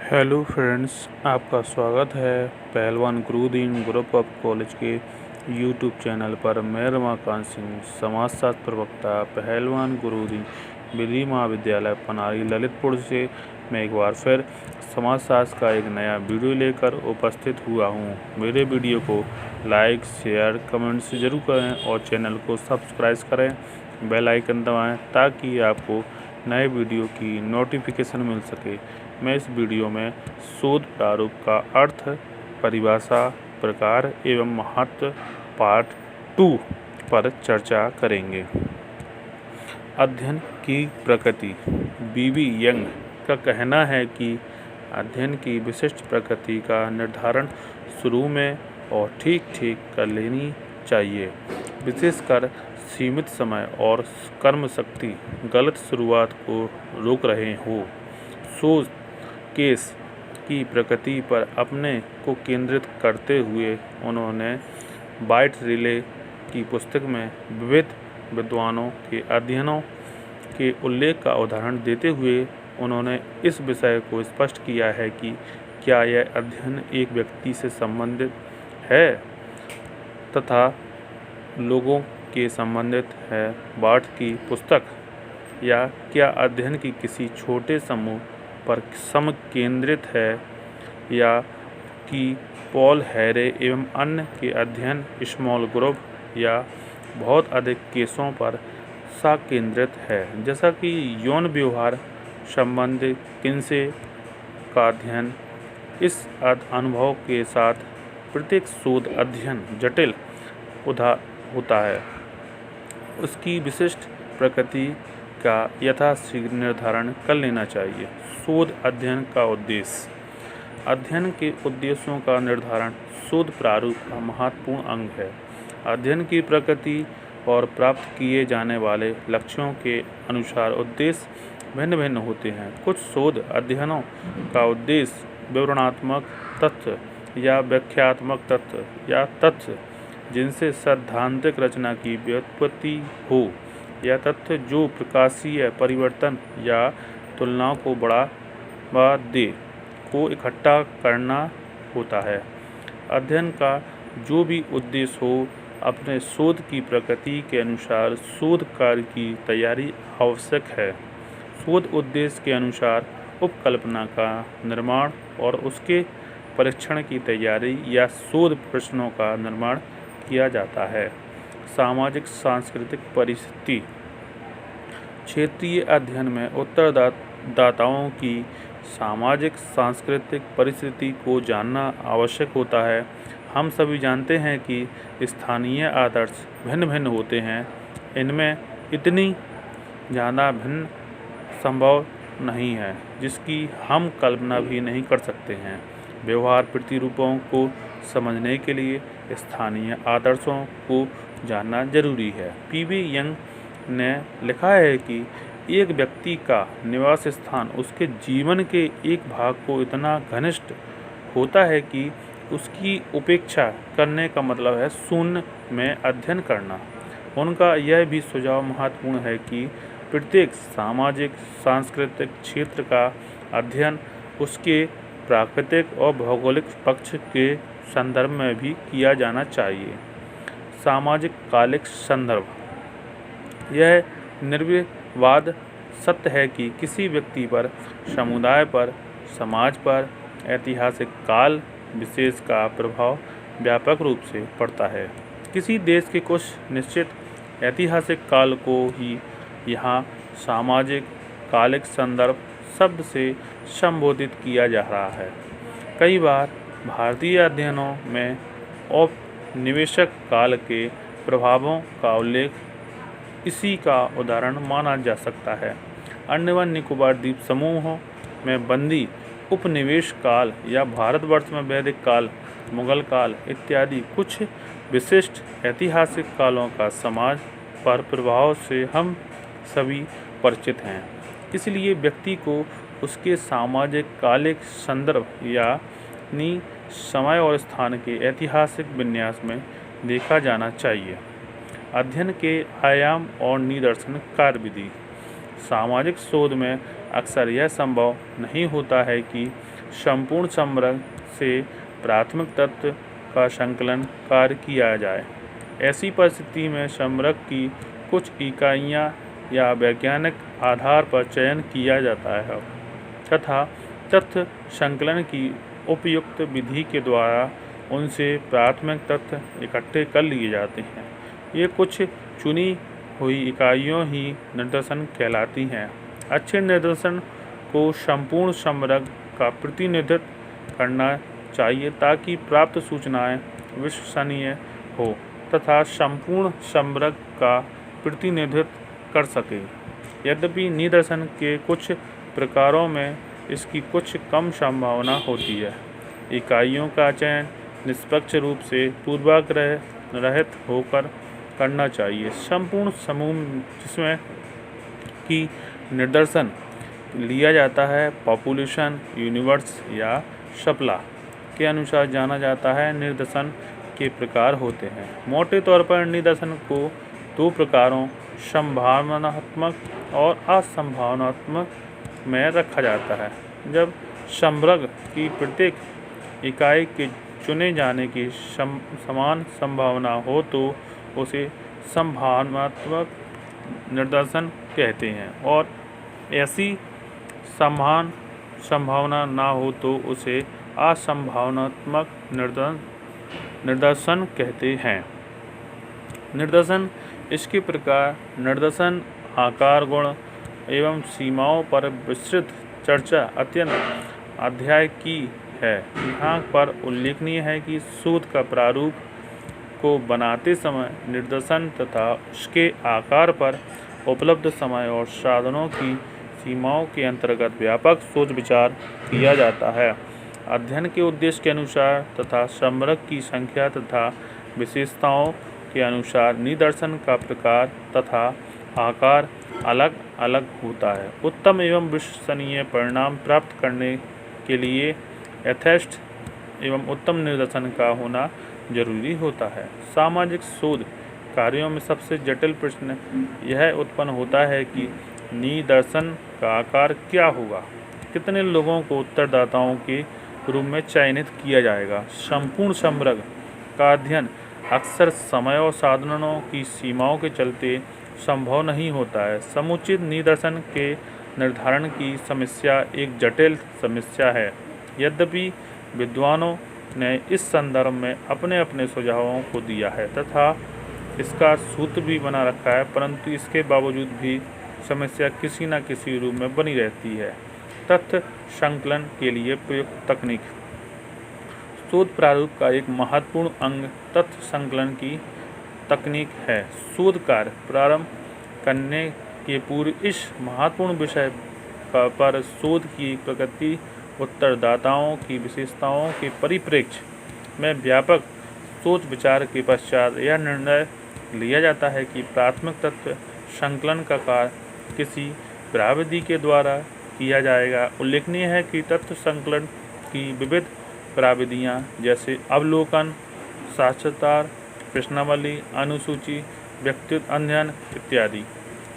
Hello friends, आपका स्वागत है पहलवान गुरुदीन ग्रुप ऑफ कॉलेज के यूट्यूब चैनल पर। मैं रमाकांत सिंह, समाजशास्त्र प्रवक्ता, पहलवान गुरुदीन विधि महाविद्यालय पनारी ललितपुर से मैं एक बार फिर समाजशास्त्र का एक नया वीडियो लेकर उपस्थित हुआ हूं। मेरे वीडियो को लाइक, शेयर, कमेंट से ज़रूर करें और चैनल को सब्सक्राइब करें, बेल आइकन दबाएँ ताकि आपको नए वीडियो की नोटिफिकेशन मिल सके। मैं इस वीडियो में शोध प्रारूप का अर्थ, परिभाषा, प्रकार एवं महत्व पार्ट 2 पर चर्चा करेंगे। अध्ययन की प्रकृति। बीबी यंग का कहना है कि अध्ययन की विशिष्ट प्रकृति का निर्धारण शुरू में और ठीक कर लेनी चाहिए, विशेषकर सीमित समय और कर्म शक्ति गलत शुरुआत को रोक रहे हो। शोध केस की प्रकृति पर अपने को केंद्रित करते हुए उन्होंने वाइट रिले की पुस्तक में विविध विद्वानों के अध्ययनों के उल्लेख का उदाहरण देते हुए उन्होंने इस विषय को स्पष्ट किया है कि क्या यह अध्ययन एक व्यक्ति से संबंधित है तथा लोगों के संबंधित है वाट की पुस्तक, या क्या अध्ययन की किसी छोटे समूह पर समकेंद्रित है, या कि पॉल हैरे एवं अन्य के अध्ययन स्मॉल ग्रुप या बहुत अधिक केसों पर साकेंद्रित है। जैसा कि यौन व्यवहार संबंधी किन्से का अध्ययन, इस अनुभव के साथ प्रत्येक शोध अध्ययन जटिल होता है। उसकी विशिष्ट प्रकृति का यथाशीघ्र निर्धारण कर लेना चाहिए। शोध अध्ययन का उद्देश्य। अध्ययन के उद्देश्यों का निर्धारण शोध प्रारूप का महत्वपूर्ण अंग है। अध्ययन की प्रकृति और प्राप्त किए जाने वाले लक्ष्यों के अनुसार उद्देश्य भिन्न भिन्न होते हैं। कुछ शोध अध्ययनों का उद्देश्य विवरणात्मक तथ्य या व्याख्यात्मक तथ्य या तथ्य जिनसे सैद्धांतिक रचना की व्युत्पत्ति हो, या तथ्य जो प्रकाशीय परिवर्तन या तुलनाओं को बढ़ावा दे को इकट्ठा करना होता है। अध्ययन का जो भी उद्देश्य हो, अपने शोध की प्रकृति के अनुसार शोध कार्य की तैयारी आवश्यक है। शोध उद्देश्य के अनुसार उपकल्पना का निर्माण और उसके परीक्षण की तैयारी या शोध प्रश्नों का निर्माण किया जाता है। सामाजिक सांस्कृतिक परिस्थिति। क्षेत्रीय अध्ययन में उत्तरदाताओं की सामाजिक सांस्कृतिक परिस्थिति को जानना आवश्यक होता है। हम सभी जानते हैं कि स्थानीय आदर्श भिन्न भिन्न होते हैं। इनमें इतनी ज़्यादा भिन्न संभव नहीं है जिसकी हम कल्पना भी नहीं कर सकते हैं। व्यवहार प्रतिरूपों को समझने के लिए स्थानीय आदर्शों को जानना जरूरी है। पीवी यंग ने लिखा है कि एक व्यक्ति का निवास स्थान उसके जीवन के एक भाग को इतना घनिष्ठ होता है कि उसकी उपेक्षा करने का मतलब है शून्य में अध्ययन करना। उनका यह भी सुझाव महत्वपूर्ण है कि प्रत्येक सामाजिक सांस्कृतिक क्षेत्र का अध्ययन उसके प्राकृतिक और भौगोलिक पक्ष के संदर्भ में भी किया जाना चाहिए। सामाजिक कालिक संदर्भ। यह निर्विवाद सत्य है कि किसी व्यक्ति पर, समुदाय पर, समाज पर ऐतिहासिक काल विशेष का प्रभाव व्यापक रूप से पड़ता है। किसी देश के कुछ निश्चित ऐतिहासिक काल को ही यहाँ सामाजिक कालिक संदर्भ शब्द से संबोधित किया जा रहा है। कई बार भारतीय अध्ययनों में औपनिवेशिक काल के प्रभावों का उल्लेख इसी का उदाहरण माना जा सकता है। अंडमान निकोबार द्वीप समूहों में बंदी उपनिवेश काल या भारतवर्ष में वैदिक काल, मुगल काल इत्यादि कुछ विशिष्ट ऐतिहासिक कालों का समाज पर प्रभाव से हम सभी परिचित हैं। इसलिए व्यक्ति को उसके सामाजिक कालिक संदर्भ यानी समय और स्थान के ऐतिहासिक विन्यास में देखा जाना चाहिए। अध्ययन के आयाम और निदर्शन कार्यविधि। सामाजिक शोध में अक्सर यह संभव नहीं होता है कि संपूर्ण समग्र से प्राथमिक तत्व का संकलन कार्य किया जाए। ऐसी परिस्थिति में समग्र की कुछ इकाइयाँ या वैज्ञानिक आधार पर चयन किया जाता है तथा तथ्य संकलन की उपयुक्त विधि के द्वारा उनसे प्राथमिक तथ्य इकट्ठे कर लिए जाते हैं। ये कुछ चुनी हुई इकाइयों ही निदर्शन कहलाती हैं। अच्छे निदर्शन को संपूर्ण समग्र का प्रतिनिधित्व करना चाहिए ताकि प्राप्त सूचनाएं विश्वसनीय हो तथा संपूर्ण समग्र का प्रतिनिधित्व कर सके। यद्यपि निदर्शन के कुछ प्रकारों में इसकी कुछ कम संभावना होती है। इकाइयों का चयन निष्पक्ष रूप से पूर्वाग्रह रहित होकर करना चाहिए। संपूर्ण समूह जिसमें कि निदर्शन लिया जाता है पॉपुलेशन, यूनिवर्स या सप्ला के अनुसार जाना जाता है। निदर्शन के प्रकार होते हैं। मोटे तौर पर निदर्शन को दो प्रकारों संभावनात्मक और असंभावनात्मक में रखा जाता है। जब समग्र की प्रत्येक इकाई के चुने जाने की समान संभावना हो तो उसे संभावनात्मक निदर्शन कहते हैं और ऐसी समान संभावना ना हो तो उसे असंभावनात्मक निदर्शन कहते हैं। निदर्शन इसके प्रकार निदर्शन आकार, गुण एवं सीमाओं पर विस्तृत चर्चा अत्यंत अध्याय की है। यहाँ पर उल्लेखनीय है कि शोध का प्रारूप को बनाते समय निदर्शन तथा उसके आकार पर उपलब्ध समय और साधनों की सीमाओं के अंतर्गत व्यापक सोच विचार किया जाता है। अध्ययन के उद्देश्य के अनुसार तथा समग्र की संख्या तथा विशेषताओं के अनुसार निदर्शन का प्रकार तथा आकार अलग अलग होता है। उत्तम एवं विश्वसनीय परिणाम प्राप्त करने के लिए यथेष्ट एवं उत्तम निदर्शन का होना जरूरी होता है। सामाजिक शोध कार्यों में सबसे जटिल प्रश्न यह उत्पन्न होता है कि निदर्शन का आकार क्या होगा, कितने लोगों को उत्तरदाताओं के रूप में चयनित किया जाएगा। संपूर्ण समग्र का अध्ययन अक्सर समय और साधनों की सीमाओं के चलते संभव नहीं होता है। समुचित निदर्शन के निर्धारण की समस्या एक जटिल समस्या है। यद्यपि विद्वानों ने इस संदर्भ में अपने अपने सुझावों को दिया है तथा इसका सूत्र भी बना रखा है, परंतु इसके बावजूद भी समस्या किसी न किसी रूप में बनी रहती है। तथ्य संकलन के लिए प्रयुक्त तकनीक। शोध प्रारूप का एक महत्वपूर्ण अंग तथ्य संकलन की तकनीक है। शोध कार्य प्रारंभ करने के पूर्व इस महत्वपूर्ण विषय पर शोध की प्रकृति, उत्तरदाताओं की विशेषताओं के परिप्रेक्ष्य में व्यापक सोच विचार के पश्चात यह निर्णय लिया जाता है कि प्राथमिक तथ्य संकलन का कार्य किसी प्राविधि के द्वारा किया जाएगा। उल्लेखनीय है कि तथ्य संकलन की विविध प्राविधियाँ जैसे अवलोकन, साक्षात्कार, प्रश्नावली, अनुसूची, व्यक्तित्व अध्ययन इत्यादि,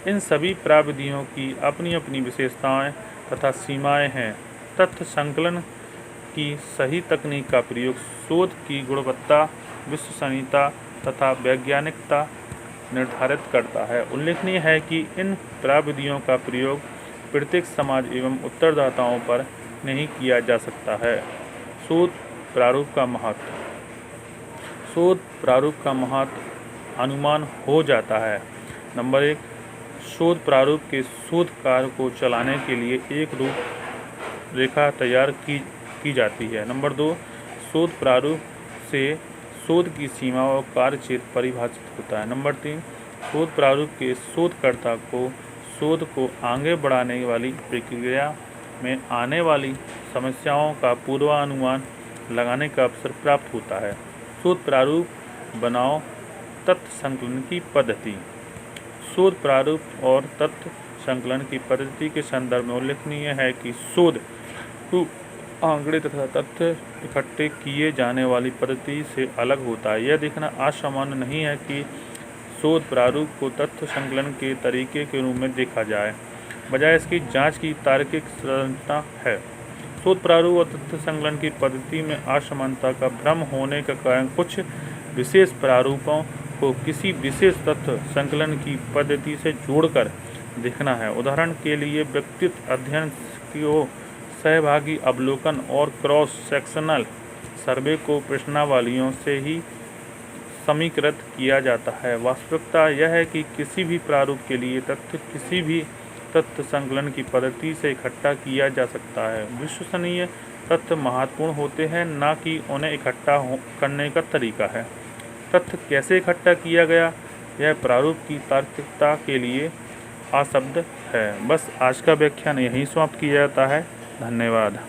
इन सभी प्राविधियों की अपनी अपनी विशेषताएं तथा सीमाएं हैं। तथ्य संकलन की सही तकनीक का प्रयोग शोध की गुणवत्ता, विश्वसनीयता तथा वैज्ञानिकता निर्धारित करता है। उल्लेखनीय है कि इन प्राविधियों का प्रयोग प्रत्येक समाज एवं उत्तरदाताओं पर नहीं किया जा सकता है। शोध प्रारूप का महत्व। शोध प्रारूप का महत्व अनुमान हो जाता है। नंबर 1, शोध प्रारूप के शोध कार्य को चलाने के लिए एक रूप रेखा तैयार की जाती है। नंबर 2, शोध प्रारूप से शोध की सीमा और कार्य क्षेत्र परिभाषित होता है। नंबर 3, शोध प्रारूप के शोधकर्ता को शोध को आगे बढ़ाने वाली प्रक्रिया में आने वाली समस्याओं का पूर्वानुमान लगाने का अवसर प्राप्त होता है। शोध प्रारूप बनाओ तथ्य संकलन की पद्धति। शोध प्रारूप और तथ्य संकलन की पद्धति के संदर्भ में उल्लेखनीय है कि शोध आंकड़े तथा तथ्य इकट्ठे किए जाने वाली पद्धति से अलग होता है। यह देखना असामान्य नहीं है कि शोध प्रारूप को तथ्य संकलन के तरीके के रूप में देखा जाए, बजाय इसकी जांच की तार्किक संरचना है। शोध प्रारूप और तथ्य संकलन की पद्धति में असमानता का भ्रम होने का कारण कुछ विशेष प्रारूपों को किसी विशेष तथ्य संकलन की पद्धति से जोड़कर देखना है। उदाहरण के लिए व्यक्तित्व अध्ययन को सहभागी अवलोकन और क्रॉस सेक्शनल सर्वे को प्रश्नावलियों से ही समीकृत किया जाता है। वास्तविकता यह है कि किसी भी प्रारूप के लिए तथ्य किसी भी तथ्य संकलन की पद्धति से इकट्ठा किया जा सकता है। विश्वसनीय तथ्य महत्वपूर्ण होते हैं, न कि उन्हें इकट्ठा करने का तरीका है। तथ्य कैसे इकट्ठा किया गया, यह प्रारूप की तार्किकता के लिए अशब्द है। बस आज का व्याख्यान यहीं समाप्त किया जाता है। धन्यवाद।